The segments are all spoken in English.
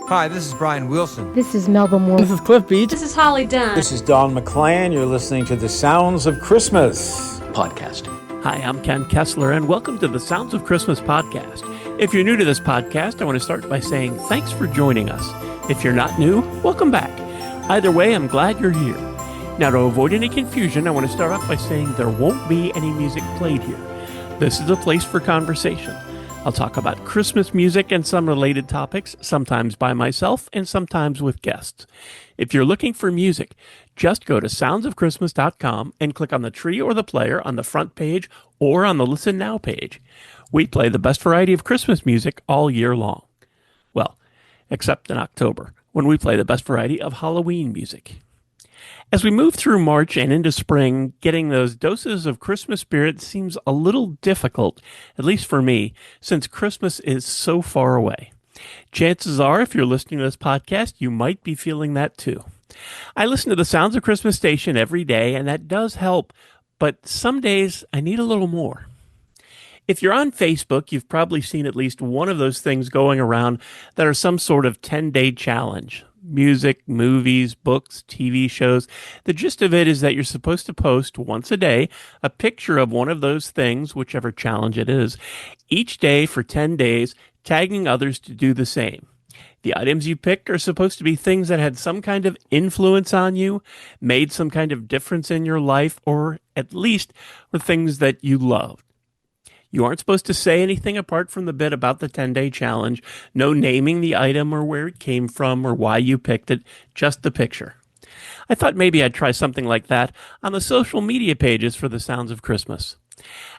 Hi, this is Brian Wilson. This is Melba Moore. This is Cliff Beach. This is Holly Dunn. This is Don McLean. You're listening to The Sounds of Christmas podcast. Hi, I'm Ken Kessler, and welcome to the Sounds of Christmas podcast. If you're new to this podcast, I want to start by saying thanks for joining us. If you're not new, welcome back. Either way, I'm glad you're here. Now, to avoid any confusion, I want to start off by saying there won't be any music played here. This is a place for conversation. I'll talk about Christmas music and some related topics, sometimes by myself and sometimes with guests. If you're looking for music, just go to soundsofchristmas.com and click on the tree or the player on the front page or on the Listen Now page. We play the best variety of Christmas music all year long. Well, except in October, when we play the best variety of Halloween music. As we move through March and into spring, getting those doses of Christmas spirit seems a little difficult, at least for me, since Christmas is so far away. Chances are, if you're listening to this podcast, you might be feeling that too. I listen to the Sounds of Christmas station every day, and that does help, but some days I need a little more. If you're on Facebook, you've probably seen at least one of those things going around that are some sort of 10-day challenge. Music, movies, books, TV shows. The gist of it is that you're supposed to post once a day a picture of one of those things, whichever challenge it is, each day for 10 days, tagging others to do the same. The items you picked are supposed to be things that had some kind of influence on you, made some kind of difference in your life, or at least were things that you loved. You aren't supposed to say anything apart from the bit about the 10-day challenge, no naming the item or where it came from or why you picked it, just the picture. I thought maybe I'd try something like that on the social media pages for the Sounds of Christmas.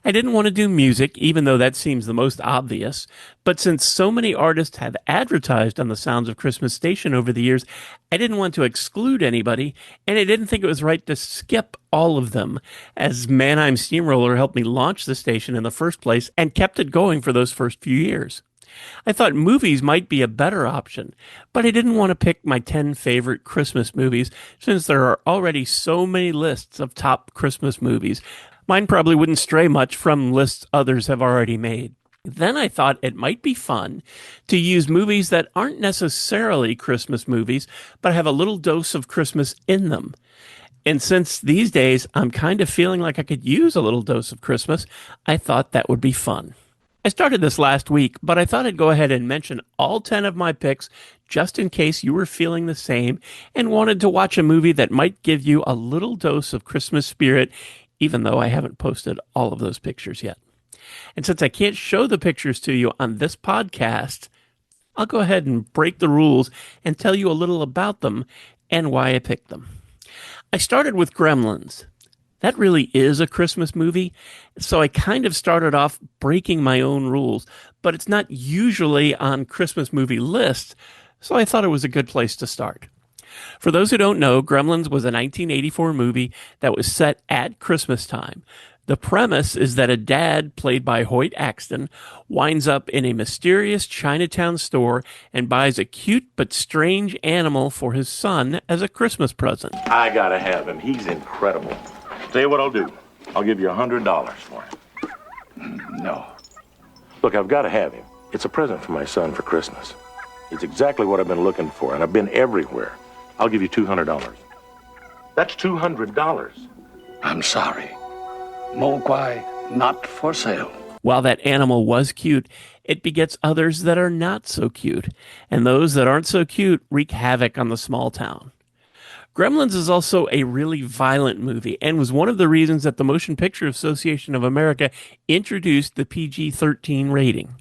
I didn't want to do music, even though that seems the most obvious, but since so many artists have advertised on the Sounds of Christmas station over the years, I didn't want to exclude anybody, and I didn't think it was right to skip all of them, as Mannheim Steamroller helped me launch the station in the first place and kept it going for those first few years. I thought movies might be a better option, but I didn't want to pick my 10 favorite Christmas movies, since there are already so many lists of top Christmas movies. Mine probably wouldn't stray much from lists others have already made. Then I thought it might be fun to use movies that aren't necessarily Christmas movies, but have a little dose of Christmas in them. And since these days I'm kind of feeling like I could use a little dose of Christmas, I thought that would be fun. I started this last week, but I thought I'd go ahead and mention all 10 of my picks just in case you were feeling the same and wanted to watch a movie that might give you a little dose of Christmas spirit, even though I haven't posted all of those pictures yet. And since I can't show the pictures to you on this podcast, I'll go ahead and break the rules and tell you a little about them and why I picked them. I started with Gremlins. That really is a Christmas movie, so I kind of started off breaking my own rules, but it's not usually on Christmas movie lists, so I thought it was a good place to start. For those who don't know, Gremlins was a 1984 movie that was set at Christmas time. The premise is that a dad, played by Hoyt Axton, winds up in a mysterious Chinatown store and buys a cute but strange animal for his son as a Christmas present. I gotta have him. He's incredible. Tell you what I'll do. I'll give you $100 for him. No. Look, I've got to have him. It's a present for my son for Christmas. It's exactly what I've been looking for, and I've been everywhere. I'll give you $200. That's $200. I'm sorry. Mogwai, not for sale. While that animal was cute, it begets others that are not so cute, and those that aren't so cute wreak havoc on the small town. Gremlins is also a really violent movie and was one of the reasons that the Motion Picture Association of America introduced the PG-13 rating.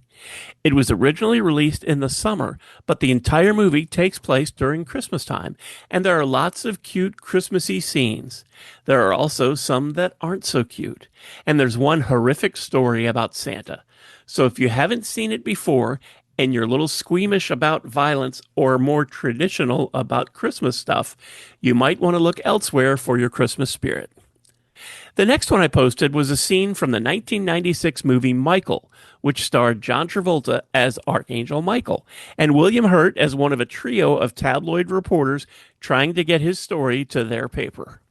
It was originally released in the summer, but the entire movie takes place during Christmas time, and there are lots of cute Christmassy scenes. There are also some that aren't so cute, and there's one horrific story about Santa. So if you haven't seen it before, and you're a little squeamish about violence or more traditional about Christmas stuff, you might want to look elsewhere for your Christmas spirit. The next one I posted was a scene from the 1996 movie Michael, which starred John Travolta as Archangel Michael and William Hurt as one of a trio of tabloid reporters trying to get his story to their paper.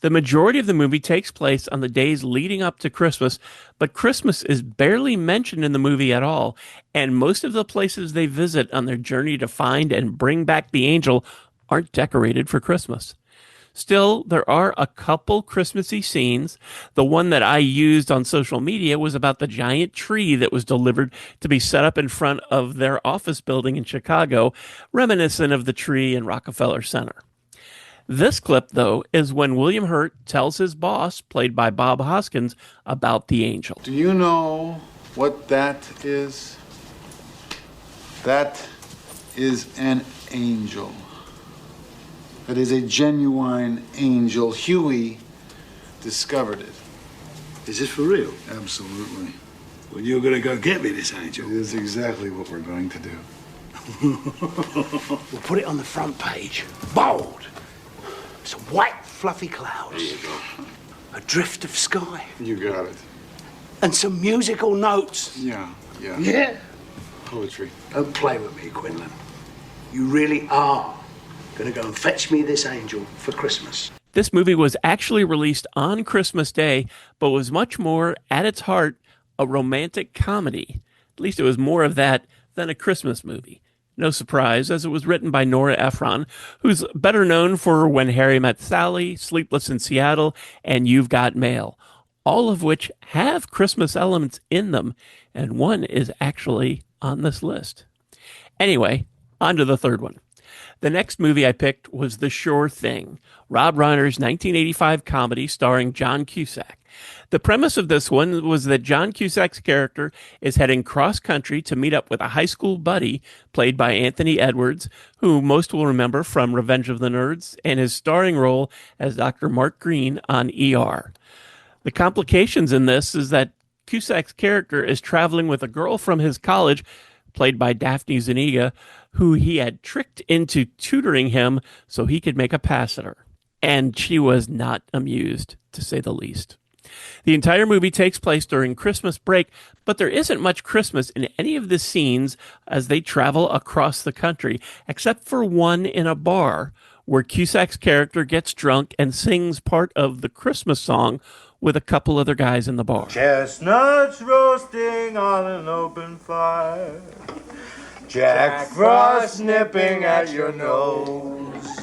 The majority of the movie takes place on the days leading up to Christmas, but Christmas is barely mentioned in the movie at all, and most of the places they visit on their journey to find and bring back the angel aren't decorated for Christmas. Still, there are a couple Christmassy scenes. The one that I used on social media was about the giant tree that was delivered to be set up in front of their office building in Chicago, reminiscent of the tree in Rockefeller Center. This clip, though, is when William Hurt tells his boss, played by Bob Hoskins, about the angel. Do you know what that is? That is an angel. That is a genuine angel. Huey discovered it. Is this for real? Absolutely. Well, you're gonna go get me this angel. It is exactly what we're going to do. We'll put it on the front page. Bold. Some white, fluffy clouds. There you go. A drift of sky. You got it. And some musical notes. Yeah. Yeah? Poetry. Don't play with me, Quinlan. You really are gonna go and fetch me this angel for Christmas. This movie was actually released on Christmas Day, but was much more, at its heart, a romantic comedy. At least it was more of that than a Christmas movie. No surprise, as it was written by Nora Ephron, who's better known for When Harry Met Sally, Sleepless in Seattle, and You've Got Mail, all of which have Christmas elements in them, and one is actually on this list. Anyway, on to the third one. The next movie I picked was The Sure Thing, Rob Reiner's 1985 comedy starring John Cusack. The premise of this one was that John Cusack's character is heading cross-country to meet up with a high school buddy, played by Anthony Edwards, who most will remember from Revenge of the Nerds, and his starring role as Dr. Mark Green on ER. The complications in this is that Cusack's character is traveling with a girl from his college, played by Daphne Zuniga, who he had tricked into tutoring him so he could make a pass at her. And she was not amused, to say the least. The entire movie takes place during Christmas break, but there isn't much Christmas in any of the scenes as they travel across the country, except for one in a bar where Cusack's character gets drunk and sings part of the Christmas song with a couple other guys in the bar. Chestnuts roasting on an open fire, Jack Frost nipping at your nose,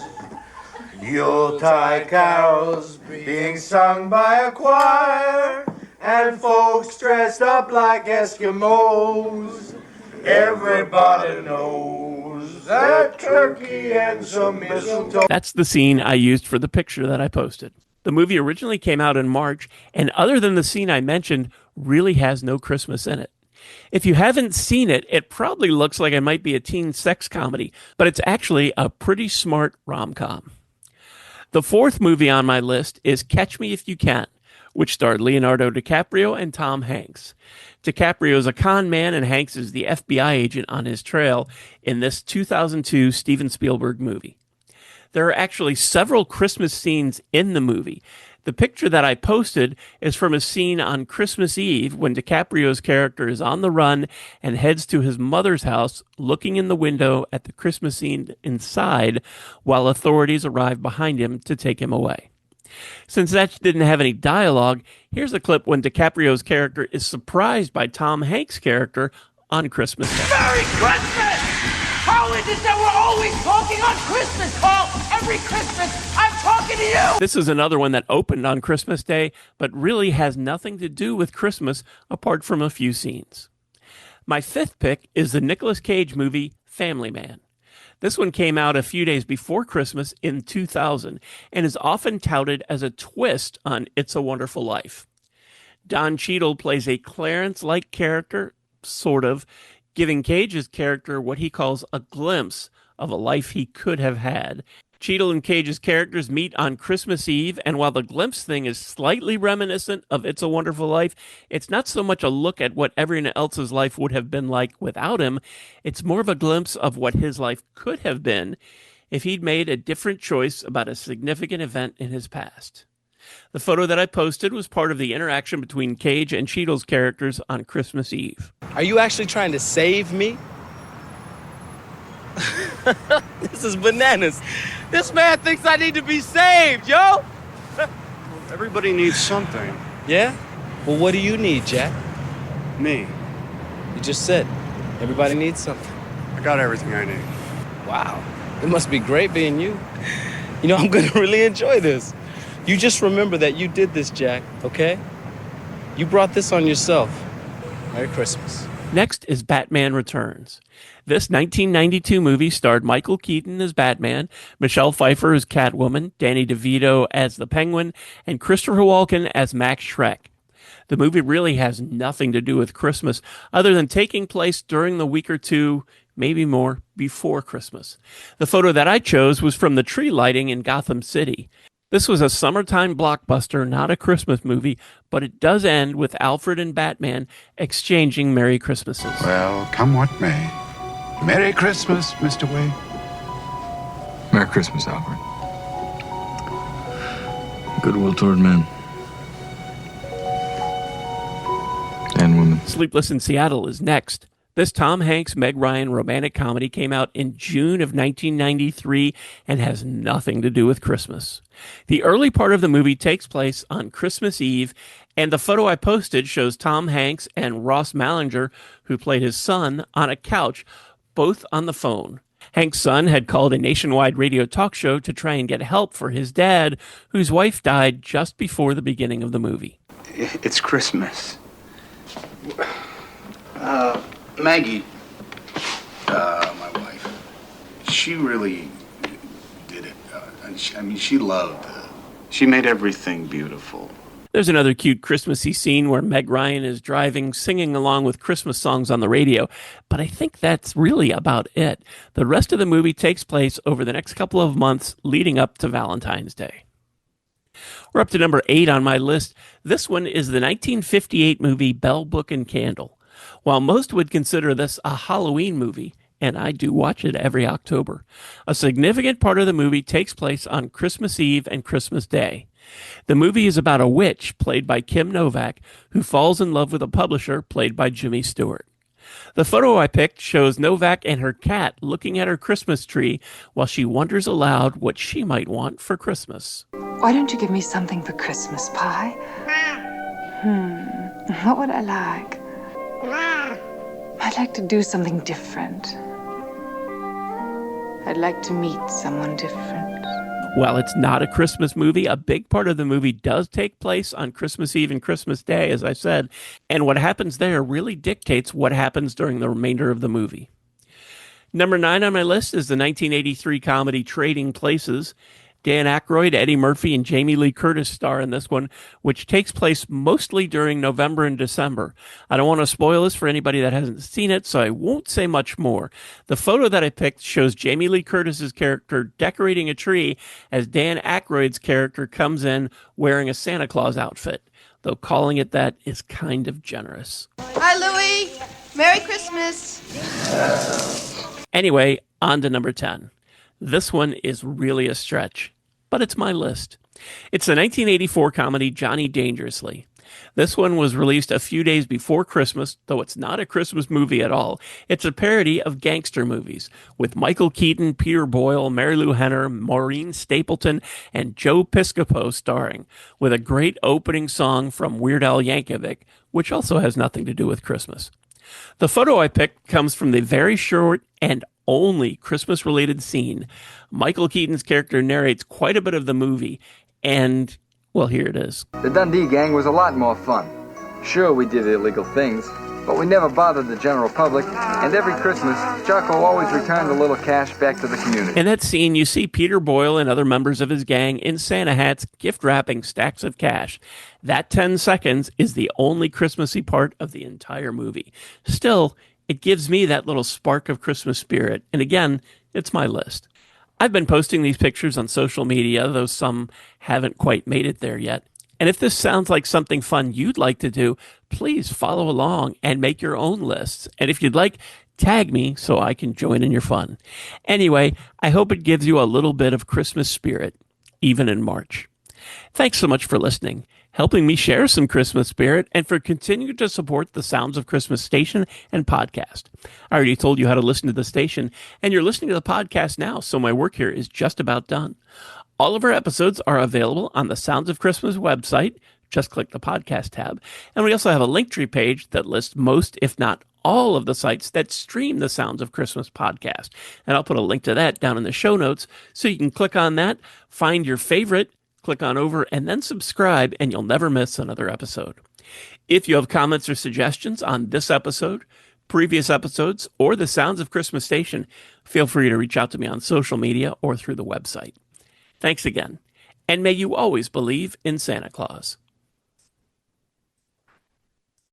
Yuletide carols being sung by a choir, and folks dressed up like Eskimos. Everybody knows that turkey and some mistletoe. That's the scene I used for the picture that I posted. The movie originally came out in March, and other than the scene I mentioned, really has no Christmas in it. If you haven't seen it, it probably looks like it might be a teen sex comedy, but it's actually a pretty smart rom-com. The fourth movie on my list is Catch Me If You Can, which starred Leonardo DiCaprio and Tom Hanks. DiCaprio is a con man, and Hanks is the FBI agent on his trail in this 2002 Steven Spielberg movie. There are actually several Christmas scenes in the movie. The picture that I posted is from a scene on Christmas Eve when DiCaprio's character is on the run and heads to his mother's house, looking in the window at the Christmas scene inside while authorities arrive behind him to take him away. Since that didn't have any dialogue, here's a clip when DiCaprio's character is surprised by Tom Hanks' character on Christmas Day. Merry Christmas! How is it that we're always talking on Christmas, Carl? Every Christmas, I'm talking to you! This is another one that opened on Christmas Day, but really has nothing to do with Christmas apart from a few scenes. My fifth pick is the Nicolas Cage movie Family Man. This one came out a few days before Christmas in 2000 and is often touted as a twist on It's a Wonderful Life. Don Cheadle plays a Clarence-like character, sort of, giving Cage's character what he calls a glimpse of a life he could have had. Cheadle and Cage's characters meet on Christmas Eve, and while the glimpse thing is slightly reminiscent of It's a Wonderful Life, it's not so much a look at what everyone else's life would have been like without him. It's more of a glimpse of what his life could have been if he'd made a different choice about a significant event in his past. The photo that I posted was part of the interaction between Cage and Cheadle's characters on Christmas Eve. Are you actually trying to save me? This is bananas. This man thinks I need to be saved, yo! Everybody needs something. Yeah? Well, what do you need, Jack? Me. You just said everybody needs something. I got everything I need. Wow. It must be great being you. You know, I'm going to really enjoy this. You just remember that you did this, Jack, okay? You brought this on yourself. Merry Christmas. Next is Batman Returns. This 1992 movie starred Michael Keaton as Batman, Michelle Pfeiffer as Catwoman, Danny DeVito as the Penguin, and Christopher Walken as Max Schreck. The movie really has nothing to do with Christmas other than taking place during the week or two, maybe more, before Christmas. The photo that I chose was from the tree lighting in Gotham City. This was a summertime blockbuster, not a Christmas movie, but it does end with Alfred and Batman exchanging Merry Christmases. Well, come what may. Merry Christmas, Mr. Wayne. Merry Christmas, Alfred. Goodwill toward men. And women. Sleepless in Seattle is next. This Tom Hanks, Meg Ryan romantic comedy came out in June of 1993 and has nothing to do with Christmas. The early part of the movie takes place on Christmas Eve, and the photo I posted shows Tom Hanks and Ross Malinger, who played his son, on a couch, both on the phone. Hank's son had called a nationwide radio talk show to try and get help for his dad, whose wife died just before the beginning of the movie. It's Christmas. Maggie, my wife, she really did it. She made everything beautiful. There's another cute Christmassy scene where Meg Ryan is driving, singing along with Christmas songs on the radio, but I think that's really about it. The rest of the movie takes place over the next couple of months leading up to Valentine's Day. We're up to number 8 on my list. This one is the 1958 movie Bell, Book and Candle. While most would consider this a Halloween movie, and I do watch it every October, a significant part of the movie takes place on Christmas Eve and Christmas Day. The movie is about a witch, played by Kim Novak, who falls in love with a publisher, played by Jimmy Stewart. The photo I picked shows Novak and her cat looking at her Christmas tree while she wonders aloud what she might want for Christmas. Why don't you give me something for Christmas, Pie? What would I like? I'd like to do something different. I'd like to meet someone different. While it's not a Christmas movie, a big part of the movie does take place on Christmas Eve and Christmas Day, as I said, and what happens there really dictates what happens during the remainder of the movie. Number 9 on my list is the 1983 comedy Trading Places. Dan Aykroyd, Eddie Murphy, and Jamie Lee Curtis star in this one, which takes place mostly during November and December. I don't want to spoil this for anybody that hasn't seen it, so I won't say much more. The photo that I picked shows Jamie Lee Curtis's character decorating a tree as Dan Aykroyd's character comes in wearing a Santa Claus outfit, though calling it that is kind of generous. Hi, Louie. Merry Christmas. Anyway, on to number 10. This one is really a stretch, but it's my list. It's the 1984 comedy Johnny Dangerously. This one was released a few days before Christmas, though it's not a Christmas movie at all. It's a parody of gangster movies, with Michael Keaton, Peter Boyle, Mary Lou Henner, Maureen Stapleton, and Joe Piscopo starring, with a great opening song from Weird Al Yankovic, which also has nothing to do with Christmas. The photo I picked comes from the very short and only Christmas-related scene. Michael Keaton's character narrates quite a bit of the movie, and, well, here it is. The Dundee Gang was a lot more fun. Sure, we did illegal things, but we never bothered the general public, and every Christmas, Jocko always returned a little cash back to the community. In that scene, you see Peter Boyle and other members of his gang in Santa hats gift-wrapping stacks of cash. That 10 seconds is the only Christmassy part of the entire movie. Still, it gives me that little spark of Christmas spirit, and again, it's my list. I've been posting these pictures on social media, though some haven't quite made it there yet. And if this sounds like something fun you'd like to do, please follow along and make your own lists. And if you'd like, tag me so I can join in your fun. Anyway, I hope it gives you a little bit of Christmas spirit, even in March. Thanks so much for listening, helping me share some Christmas spirit, and for continuing to support the Sounds of Christmas station and podcast. I already told you how to listen to the station, and you're listening to the podcast now, so my work here is just about done. All of our episodes are available on the Sounds of Christmas website. Just click the podcast tab. And we also have a Linktree page that lists most, if not all, of the sites that stream the Sounds of Christmas podcast. And I'll put a link to that down in the show notes so you can click on that, find your favorite, click on over, and then subscribe, and you'll never miss another episode. If you have comments or suggestions on this episode, previous episodes, or the Sounds of Christmas station, feel free to reach out to me on social media or through the website. Thanks again, and may you always believe in Santa Claus.